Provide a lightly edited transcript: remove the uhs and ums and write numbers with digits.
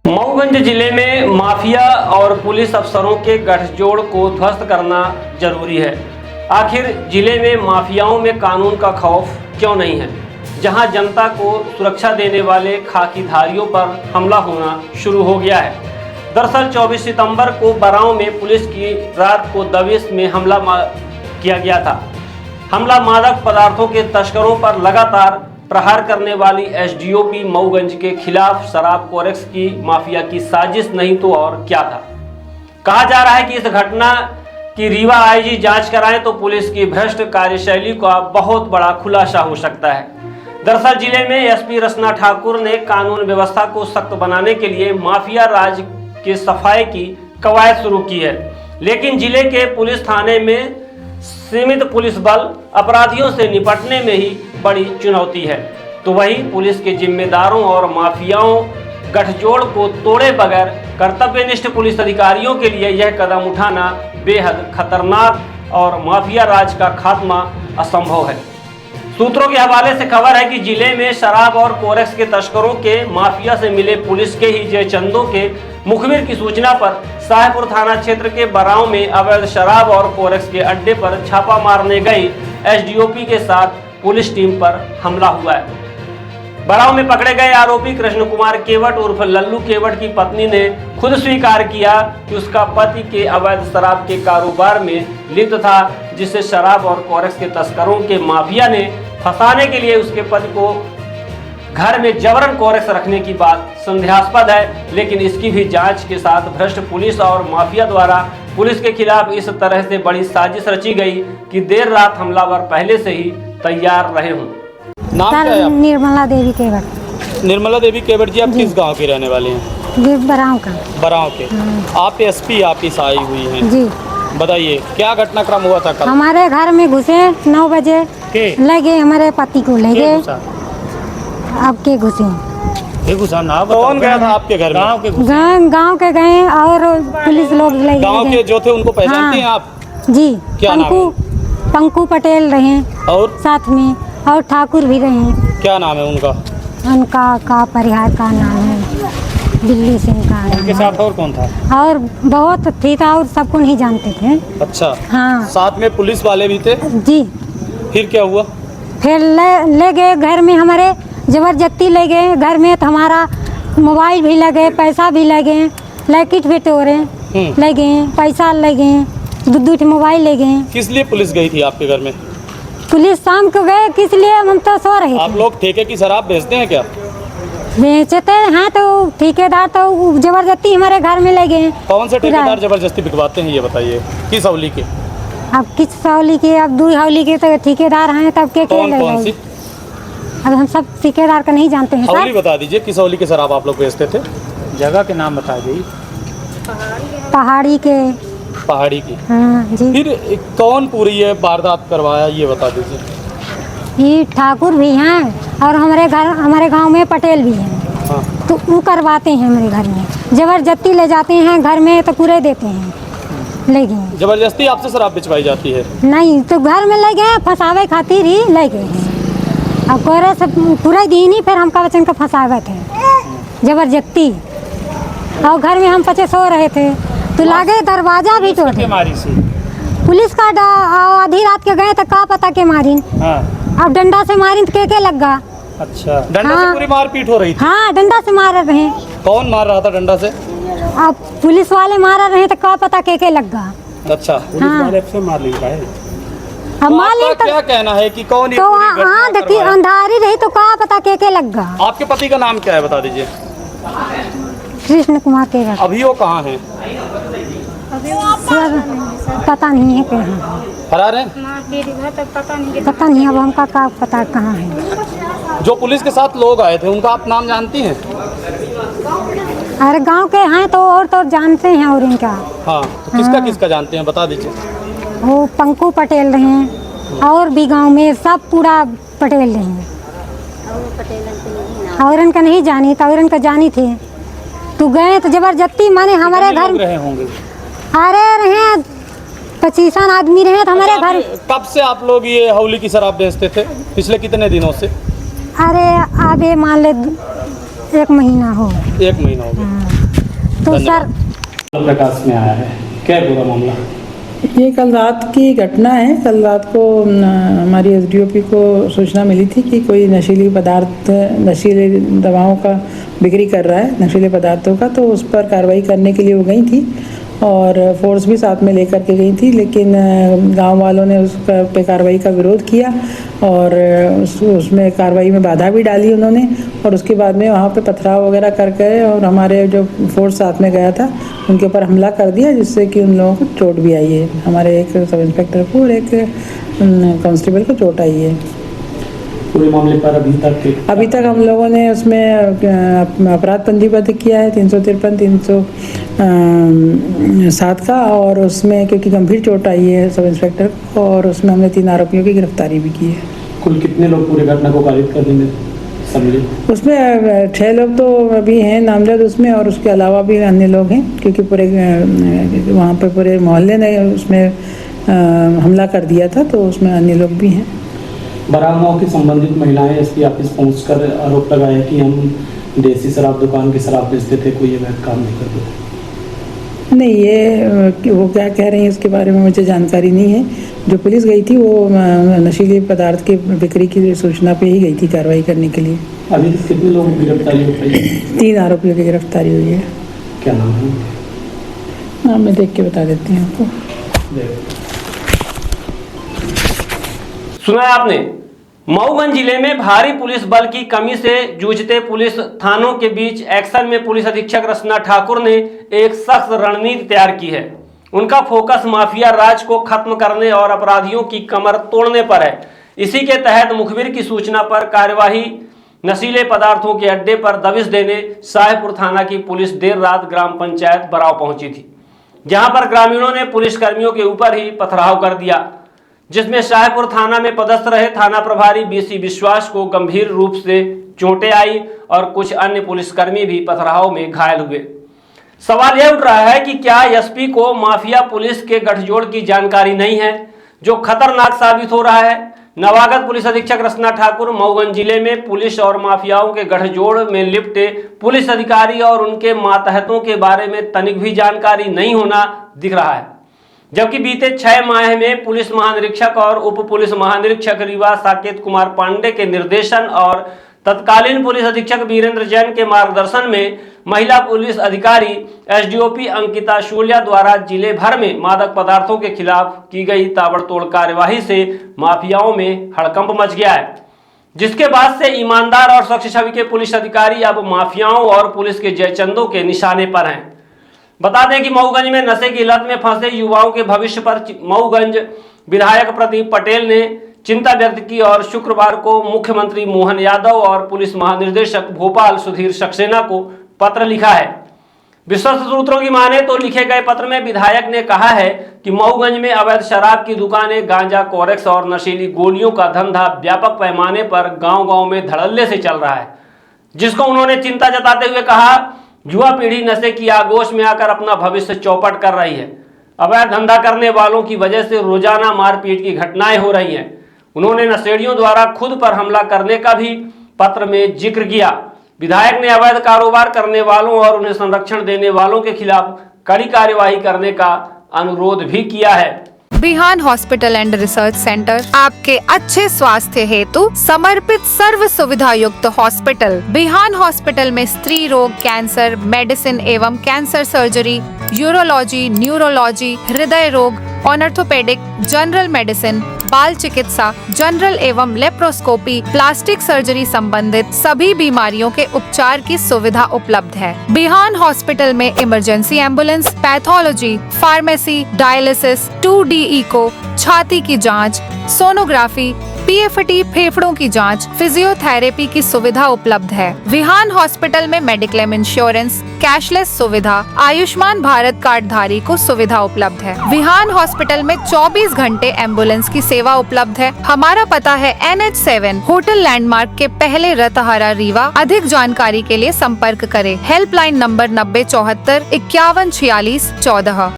मऊगंज जिले में माफिया और पुलिस अफसरों के गठजोड़ को ध्वस्त करना जरूरी है। आखिर जिले में माफियाओं में कानून का खौफ क्यों नहीं है, जहां जनता को सुरक्षा देने वाले खाकीधारियों पर हमला होना शुरू हो गया है। दरअसल 24 सितंबर को बराव में पुलिस की रात को दबिश में हमला किया गया था। हमला मादक पदार्थों के तस्करों पर लगातार प्रहार करने वाली एसडीओपी मऊगंज के खिलाफ शराब कोरेक्स की माफिया की साजिश नहीं तो और क्या था। कहा जा रहा है कि इस घटना की रीवा आईजी जांच कराएं तो पुलिस की भ्रष्ट कार्यशैली का बहुत बड़ा खुलासा हो सकता है। दरअसल जिले में एसपी रचना ठाकुर ने कानून व्यवस्था को सख्त बनाने के लिए माफिया राज के सफाई की कवायद शुरू की है, लेकिन जिले के पुलिस थाने में सीमित पुलिस बल अपराधियों से निपटने में ही बड़ी चुनौती है। तो वहीं पुलिस के जिम्मेदारों और माफियाओं गठजोड़ को तोड़े बगैर कर्तव्यनिष्ठ पुलिस अधिकारियों के लिए यह कदम उठाना बेहद खतरनाक और माफिया राज का खात्मा असंभव है। सूत्रों के हवाले से खबर है कि जिले में शराब और कोरेक्स के तस्करों के माफिया से मिले पुलिस के ही जयचंदों के मुखबिर की सूचना पर शाहपुर थाना क्षेत्र के बराव में अवैध शराब और कोरेक्स के अड्डे पर छापा मारने गई एसडीओपी के साथ पुलिस टीम पर हमला हुआ है। बराव में पकड़े गए आरोपी कृष्ण कुमार केवट उर्फ लल्लू केवट की पत्नी ने खुद स्वीकार किया कि उसका पति के अवैध शराब के कारोबार में लिप्त था, जिससे शराब और कोरेक्स के तस्करों के माफिया ने फंसाने के लिए उसके पति को घर में जबरन कोरेक्स रखने की बात संदेहास्पद है। लेकिन इसकी भी जांच के साथ भ्रष्ट पुलिस और माफिया द्वारा पुलिस के खिलाफ इस तरह से बड़ी साजिश रची गई कि देर रात हमलावर पहले से ही तैयार रहे हों। नाम क्या है? निर्मला देवी केवट। निर्मला देवी केवट जी, आप किस गांव के रहने वाले हैं? बराव का। बराव के। आप एसपी ऑफिस आई हुई हैं जी, बताइए क्या घटनाक्रम हुआ था कल? हमारे घर में घुसे 9 बजे लगे, हमारे पति को ले गए। अब के घुसे घुसा ना, कौन गया था आपके घर में? गाँव के गए और पुलिस लोग ले गए। गाँव के जो थे उनको पहचानती हैं आप? जी, क्या पंकु पटेल रहे और साथ में, और ठाकुर भी रहे। क्या नाम है उनका? का परिहार का नाम है, दिल्ली सिंह का। उनके साथ और कौन था? और बहुत थी था और सबको नहीं जानते थे। अच्छा, हाँ, साथ में पुलिस वाले भी थे? जी। फिर क्या हुआ? फिर ले गए घर में, हमारे जबरदस्ती ले गए घर में। तो हमारा मोबाइल भी लगे, पैसा भी लगे, लैकेट भी तोड़े ले गए, पैसा ले गए, 2 मोबाइल ले गए। किस लिए पुलिस गई थी आपके घर में? पुलिस शाम को गए, किस लिए? हम तो सो रहे थे। आप लोग ठेके की शराब बेचते हैं क्या? बेचते हैं, तो ठेकेदार तो जबरदस्ती हमारे घर में ले गए। कौन से ठेकेदार जबरदस्ती बिकवाते हैं ये बताइए? किस हौली के? अब किस हौली के? अब 2 हौली के तो ठेकेदार हैं, तब के कौन सी? अब हम सब ठेकेदार का नहीं जानते हैं। हौली बता दीजिए, किस हौली के शराब आप लोग बेचते थे? जगह के नाम बता दीजिए। पहाड़ी के। पहाड़ी की। हाँ जी। फिर कौन पूरी ये वारदात करवाया ये बता दीजिए। ये ठाकुर भी हैं और हमारे गांव में पटेल भी हैं। हाँ। तो वो करवाते हैं हमारे घर में, जबरदस्ती ले जाते हैं घर में, तो पूरे देते हैं, ले गए। जबरदस्ती आपसे शराब बिचवाई जाती है? नहीं, तो घर में ले गए, फंसावे खातिर ही ले गए हैं। अब कोरे से पूरे दिन ही फिर हमका बच्चन को फंसावे थे जबरदस्ती। और घर में हम पचे सो रहे थे तो लागे दरवाजा भी तोड़ दिया। पुलिस का आधी रात के गए तो का पता के मारिन। हाँ। अब डंडा से मारिन तो के लगा। अच्छा, डंडा हाँ। से पूरी मारपीट हो रही थी? हाँ, डंडा से मार रहे। कौन मार रहा था डंडा से? अब पुलिस वाले मार रहे तो का पता के लगा। अच्छा, पुलिस वाले से मार लेता है। अब मार ले तो क्या कहना है कि कौन ये तो पूरी घटना हाँ देखिए, करवाया? अंधारी रही तो का पता के लगा। आपके पति का नाम क्या है बता दीजिए? कृष्ण कुमार के। अभी वो कहाँ है? सर पता नहीं है कहाँ। फरार है? पता नहीं, अब हमका का पता कहाँ है। जो पुलिस के साथ लोग आए थे उनका आप नाम जानती हैं? अरे गांव के हैं तो और तो जानते हैं। और इनका हाँ, तो किसका किसका जानते हैं बता दीजिए? वो पंकु पटेल रहे और भी गांव में सब पूरा पटेल रहे। और इनका नहीं जानी तो और इनका जानी थे तो गए तो जबरदस्ती माने हमारे घर रहे होंगे। अरे रहे 25 आदमी रहे तो हमारे घर। कब से आप लोग ये हौली की शराब बेचते थे? पिछले कितने दिनों से? अरे अब ये मान ले 1 महीना हो। 1 महीना हो गया। तो सर प्रकाश में आया है, क्या पूरा मामला? ये कल रात की घटना है। कल रात को हमारी एसडीओपी को सूचना मिली थी कि कोई नशीली दवाओं का बिक्री कर रहा है, नशीले पदार्थों का। तो उस पर कार्रवाई करने के लिए वो गई थी और फोर्स भी साथ में लेकर के गई थी, लेकिन गांव वालों ने उस पे कार्रवाई का विरोध किया और उसमें कार्रवाई में बाधा भी डाली उन्होंने। और उसके बाद में वहाँ पे पथराव वगैरह कर गए और हमारे जो फोर्स साथ में गया था उनके ऊपर हमला कर दिया, जिससे कि उन लोगों को चोट भी आई है। हमारे एक सब इंस्पेक्टर को और एक कांस्टेबल को चोट आई है। पूरे मामले पर अभी तक हम लोगों ने उसमें अपराध पंजीबद्ध किया है 353, 307 का। और उसमें क्योंकि गंभीर चोट आई है सब इंस्पेक्टर को, और उसमें हमने 3 आरोपियों की गिरफ्तारी भी की है। कुल कितने लोग पूरे घटना को कारित करने में सम्मिलित? उसमें 6 लोग तो अभी हैं नामजद उसमें, और उसके अलावा भी अन्य लोग हैं, क्योंकि पूरे वहाँ पे पूरे मोहल्ले ने उसमें हमला कर दिया था, तो उसमें अन्य लोग भी हैं। बरामदों की संबंधित महिलाएं एसपी ऑफिस पहुंचकर आरोप लगाया कि हम देसी शराब दुकान की शराब बेचते थे, कोई अवैध काम नहीं करते थे। नहीं, ये वो क्या कह रही हैं इसके बारे में मुझे जानकारी नहीं है। जो पुलिस गई थी वो नशीले पदार्थ की बिक्री की सूचना पे ही गई थी कार्रवाई करने के लिए। अभी कितने लोगों की गिरफ्तारी हो पाई है? 3 आरोपियों की गिरफ्तारी हुई है। क्या नाम है? नाम मैं देख के बता देती हूँ आपको। सुना आपने, मऊगंज जिले में भारी पुलिस बल की कमी से जूझते पुलिस थानों के बीच एक्शन में पुलिस अधीक्षक रचना ठाकुर ने एक सख्त रणनीति तैयार की है। उनका फोकस माफिया राज को खत्म करने और अपराधियों की कमर तोड़ने पर है। इसी के तहत मुखबिर की सूचना पर कार्यवाही नशीले पदार्थों के अड्डे पर दबिश देने शाहपुर थाना की पुलिस देर रात ग्राम पंचायत बराव पहुंची थी, जहां पर ग्रामीणों ने पुलिसकर्मियों के ऊपर ही पथराव कर दिया, जिसमें शाहपुर थाना में पदस्थ रहे थाना प्रभारी बीसी विश्वास को गंभीर रूप से चोटें आई और कुछ अन्य पुलिसकर्मी भी पथराव में घायल हुए। सवाल यह उठ रहा है कि क्या एसपी को माफिया पुलिस के गठजोड़ की जानकारी नहीं है, जो खतरनाक साबित हो रहा है। नवागत पुलिस अधीक्षक रचना ठाकुर मऊगंज जिले में पुलिस और माफियाओं के गठजोड़ में लिपटे पुलिस अधिकारी और उनके मातहतों के बारे में तनिक भी जानकारी नहीं होना दिख रहा है, जबकि बीते 6 माह में पुलिस महानिरीक्षक और उप पुलिस महानिरीक्षक रीवा साकेत कुमार पांडे के निर्देशन और तत्कालीन पुलिस अधीक्षक वीरेंद्र जैन के मार्गदर्शन में महिला पुलिस अधिकारी एसडीओपी अंकिता शूलिया द्वारा जिले भर में मादक पदार्थों के खिलाफ की गई ताबड़तोड़ कार्यवाही से माफियाओं में हड़कंप मच गया है, जिसके बाद से ईमानदार और स्वच्छ छवि के पुलिस अधिकारी अब माफियाओं और पुलिस के जयचंदों के निशाने पर हैं। बता दें कि मऊगंज में नशे की लत में फंसे युवाओं के भविष्य पर मऊगंज विधायक प्रदीप पटेल ने चिंता व्यक्त की और शुक्रवार को मुख्यमंत्री मोहन यादव और पुलिस महानिदेशक भोपाल सुधीर सक्सेना को पत्र लिखा है। विश्वस्त सूत्रों की माने तो लिखे गए पत्र में विधायक ने कहा है कि मऊगंज में अवैध शराब की दुकानें, गांजा, कोरेक्स और नशीली गोलियों का धंधा व्यापक पैमाने पर गांव-गांव में धड़ल्ले से चल रहा है, जिसको उन्होंने चिंता जताते हुए कहा, युवा पीढ़ी नशे की आगोश में आकर अपना भविष्य चौपट कर रही है। अवैध धंधा करने वालों की वजह से रोजाना मारपीट की घटनाएं हो रही हैं। उन्होंने नशेड़ियों द्वारा खुद पर हमला करने का भी पत्र में जिक्र किया। विधायक ने अवैध कारोबार करने वालों और उन्हें संरक्षण देने वालों के खिलाफ कड़ी कार्यवाही करने का अनुरोध भी किया है। Bihan hospital and research centre आपके अच्छे स्वास्थ्य हेतु समर्पित सर्व सुविधा युक्त हॉस्पिटल। बिहान हॉस्पिटल में स्त्री रोग, कैंसर, मेडिसिन एवं कैंसर सर्जरी, यूरोलॉजी, न्यूरोलॉजी, हृदय रोग, ऑर्थोपेडिक, जनरल मेडिसिन, बाल चिकित्सा, जनरल एवं लेप्रोस्कोपी, प्लास्टिक सर्जरी संबंधित सभी बीमारियों के उपचार की सुविधा उपलब्ध है। बिहान हॉस्पिटल में emergency ambulance, pathology, pharmacy, dialysis, 2D echo, छाती की जांच, सोनोग्राफी, पीएफटी, फेफड़ों की जांच, फिजियोथेरेपी की सुविधा उपलब्ध है। विहान हॉस्पिटल में मेडिक्लेम इंश्योरेंस, कैशलेस सुविधा, आयुष्मान भारत कार्ड धारी को सुविधा उपलब्ध है। विहान हॉस्पिटल में 24 घंटे एम्बुलेंस की सेवा उपलब्ध है। हमारा पता है NH7 होटल लैंडमार्क के पहले रतहरा, रीवा। अधिक जानकारी के लिए संपर्क करें। Helpline number 9074 5146 14।